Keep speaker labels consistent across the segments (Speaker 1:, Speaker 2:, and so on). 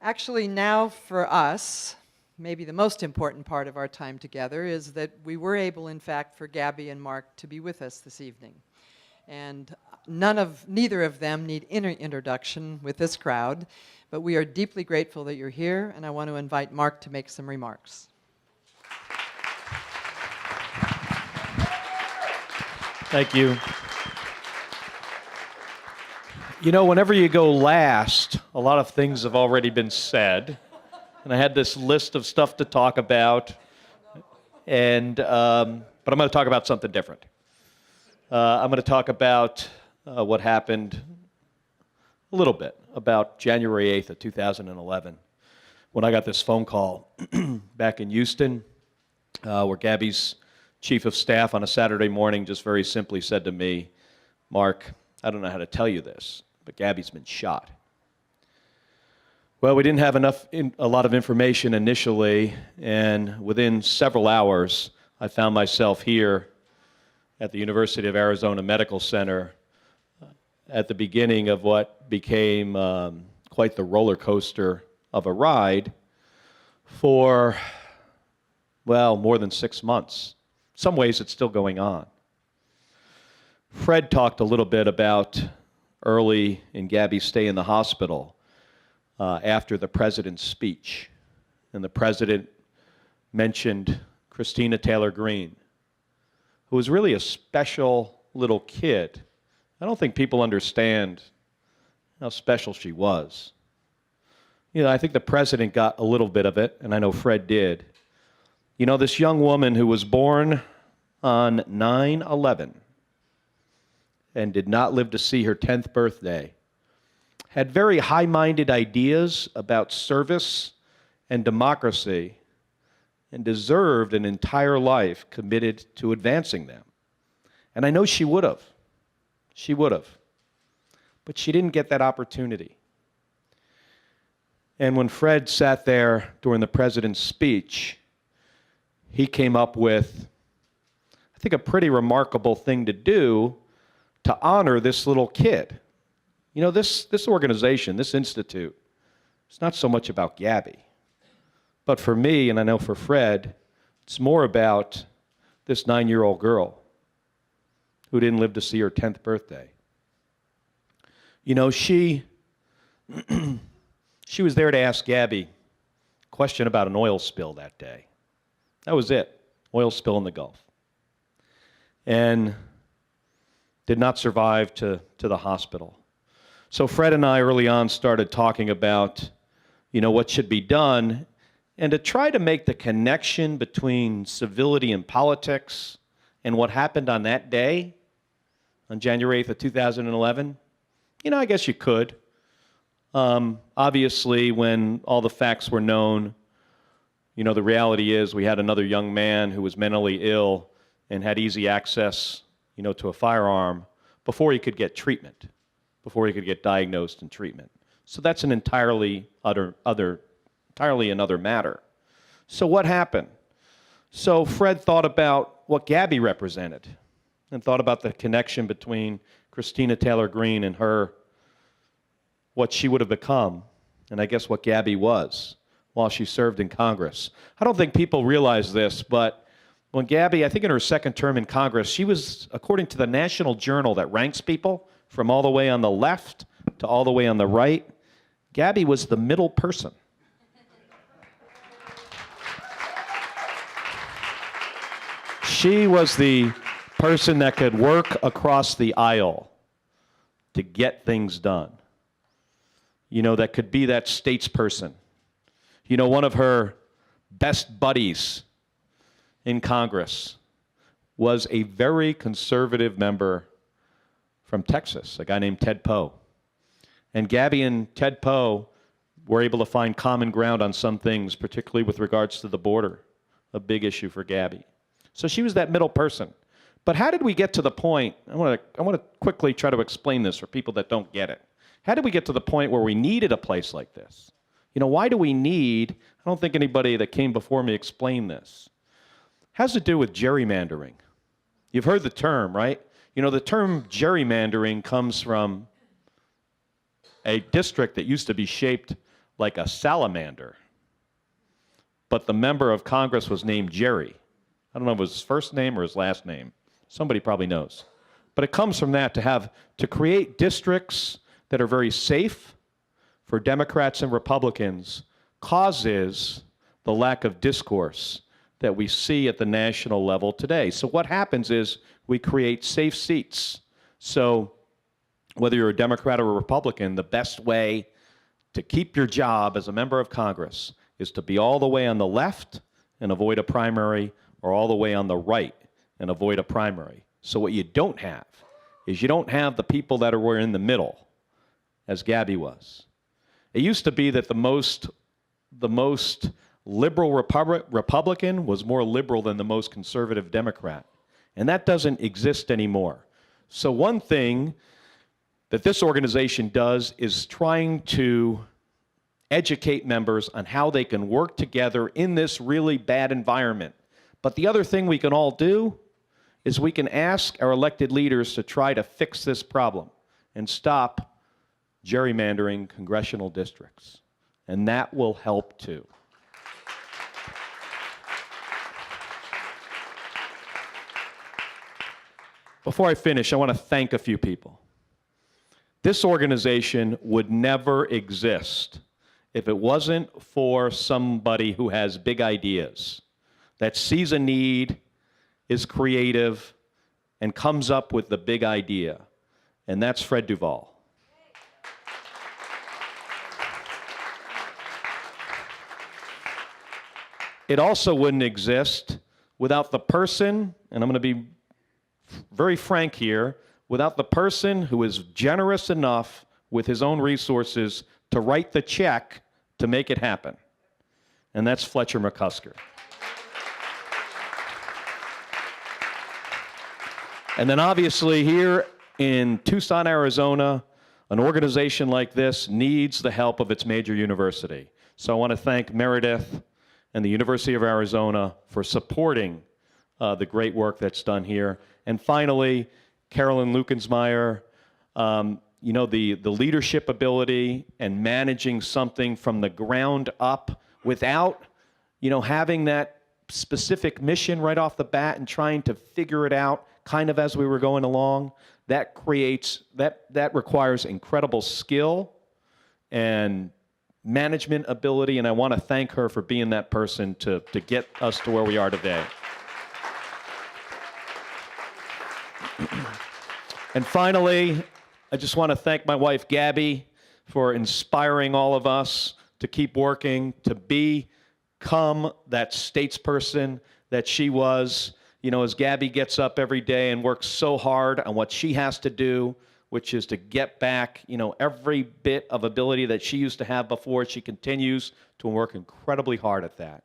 Speaker 1: Actually, now for us, maybe the most important part of our time together is that we were able, in fact, for Gabby and Mark to be with us this evening. And neither of them need introduction with this crowd, but we are deeply grateful that you're here, and I want to invite Mark to make some remarks.
Speaker 2: Thank you. You know, whenever you go last, a lot of things have already been said, and I had this list of stuff to talk about, and but I'm going to talk about something different. I'm going to talk about what happened a little bit about January 8th of 2011, when I got this phone call back in Houston, where Gabby's chief of staff on a Saturday morning just very simply said to me, "Mark, I don't know how to tell you this, but Gabby's been shot." Well, we didn't have a lot of information initially, and within several hours, I found myself here at the University of Arizona Medical Center at the beginning of what became quite the roller coaster of a ride for, well, more than 6 months. In some ways, it's still going on. Fred talked a little bit about early in Gabby's stay in the hospital after the president's speech. And the president mentioned Christina Taylor Greene, who was really a special little kid. I don't think people understand how special she was. You know, I think the president got a little bit of it, and I know Fred did. You know, this young woman who was born on 9/11 and did not live to see her 10th birthday, had very high-minded ideas about service and democracy and deserved an entire life committed to advancing them. And I know she would have. She would have. But she didn't get that opportunity. And when Fred sat there during the president's speech, he came up with, I think, a pretty remarkable thing to do to honor this little kid. You know, this organization, this institute, it's not so much about Gabby. But for me, and I know for Fred, it's more about this 9-year-old girl who didn't live to see her 10th birthday. You know, she was there to ask Gabby a question about an oil spill that day. That was it, oil spill in the Gulf. And did not survive to the hospital. So Fred and I early on started talking about, you know, what should be done, and to try to make the connection between civility and politics and what happened on that day, on January 8th of 2011, you know, I guess you could. Obviously, when all the facts were known, you know, the reality is we had another young man who was mentally ill and had easy access, you know, to a firearm before he could get treatment, before he could get diagnosed and treatment. So that's an entirely another matter. So what happened? So Fred thought about what Gabby represented and thought about the connection between Christina Taylor Greene and her, what she would have become, and I guess what Gabby was while she served in Congress. I don't think people realize this, but when Gabby, I think in her second term in Congress, she was, according to the national journal that ranks people from all the way on the left to all the way on the right, Gabby was the middle person. She was the person that could work across the aisle to get things done. You know, that could be that statesperson. You know, one of her best buddies in Congress was a very conservative member from Texas, a guy named Ted Poe. And Gabby and Ted Poe were able to find common ground on some things, particularly with regards to the border, a big issue for Gabby. So she was that middle person. But how did we get to the point, I want to quickly try to explain this for people that don't get it. How did we get to the point where we needed a place like this? You know, why do we need, I don't think anybody that came before me explained this. It has to do with gerrymandering. You've heard the term, right? You know, the term gerrymandering comes from a district that used to be shaped like a salamander. But the member of Congress was named Jerry. I don't know if it was his first name or his last name. Somebody probably knows. But it comes from that to create districts that are very safe for Democrats and Republicans causes the lack of discourse that we see at the national level today. So what happens is we create safe seats. So whether you're a Democrat or a Republican, the best way to keep your job as a member of Congress is to be all the way on the left and avoid a primary, or all the way on the right and avoid a primary. So what you don't have is you don't have the people that were in the middle, as Gabby was. It used to be that the most liberal Republican was more liberal than the most conservative Democrat. And that doesn't exist anymore. So one thing that this organization does is trying to educate members on how they can work together in this really bad environment. But the other thing we can all do is we can ask our elected leaders to try to fix this problem and stop gerrymandering congressional districts. And that will help too. Before I finish, I want to thank a few people. This organization would never exist if it wasn't for somebody who has big ideas, that sees a need, is creative, and comes up with the big idea. And that's Fred Duvall. It also wouldn't exist without the person, and I'm going to be very frank here, without the person who is generous enough with his own resources to write the check to make it happen. And that's Fletcher McCusker. And then obviously here in Tucson, Arizona, an organization like this needs the help of its major university. So I want to thank Meredith and the University of Arizona for supporting the great work that's done here. And finally, Carolyn Lukensmeyer, you know, the leadership ability and managing something from the ground up without, you know, having that specific mission right off the bat and trying to figure it out kind of as we were going along, that requires incredible skill and management ability, and I want to thank her for being that person to get us to where we are today. And finally, I just want to thank my wife, Gabby, for inspiring all of us to keep working, to become that statesperson that she was. You know, as Gabby gets up every day and works so hard on what she has to do, which is to get back, you know, every bit of ability that she used to have before, she continues to work incredibly hard at that.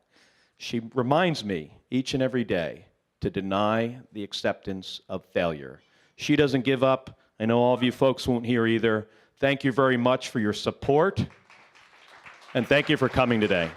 Speaker 2: She reminds me each and every day to deny the acceptance of failure. She doesn't give up. I know all of you folks won't hear either. Thank you very much for your support, and thank you for coming today.